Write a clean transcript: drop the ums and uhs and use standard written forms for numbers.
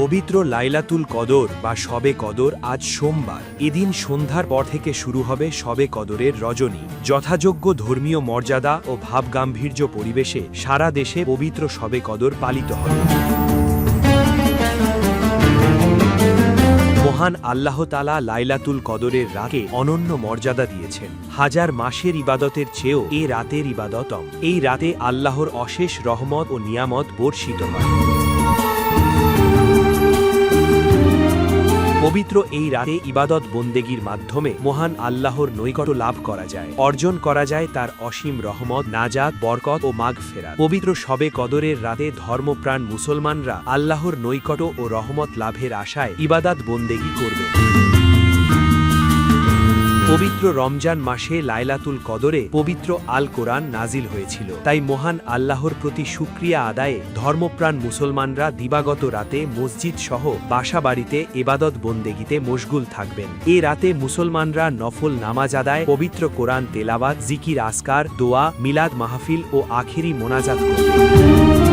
পবিত্র লাইলাতুল কদর বা শবে কদর আজ সোমবার। এদিন সন্ধ্যার পর থেকে শুরু হবে শবে কদরের রজনী। যথাযোগ্য ধর্মীয় মর্যাদা ও ভাবগাম্ভীর্য পরিবেশে সারা দেশে পবিত্র শবে কদর পালিত হবে। মহান আল্লাহ তাআলা লাইলাতুল কদরের রাতে অনন্য মর্যাদা দিয়েছেন। হাজার মাসের ইবাদতের চেয়েও এ রাতের ইবাদতম। এই রাতে আল্লাহর অশেষ রহমত ও নিয়ামত বর্ষিত হয়। পবিত্র এই রাতে ইবাদত বন্দেগীর মাধ্যমে মহান আল্লাহর নৈকট্য লাভ করা যায়, অর্জন করা যায় তার অসীম রহমত, নাজাত, বরকত ও মাগফিরাত। পবিত্র শবে কদরের রাতে ধর্মপ্রাণ মুসলমানরা আল্লাহর নৈকট্য ও রহমত লাভের আশায় ইবাদত বন্দেগী করবে। পবিত্র রমজান মাসে লাইলাতুল কদরে পবিত্র আল কোরআন নাজিল হয়েছিল। তাই মহান আল্লাহর প্রতি শুকরিয়া আদায়ে ধর্মপ্রাণ মুসলমানরা দিবাগত রাতে মসজিদ সহ বাসাবাড়িতে ইবাদত বন্দেগীতে মশগুল থাকবেন। এ রাতে মুসলমানরা নফল নামাজ আদায়, পবিত্র কোরআন তেলাওয়াত, জিকির আসকার, দোয়া, মিলাদ মাহফিল ও আখেরি মোনাজাত করবেন।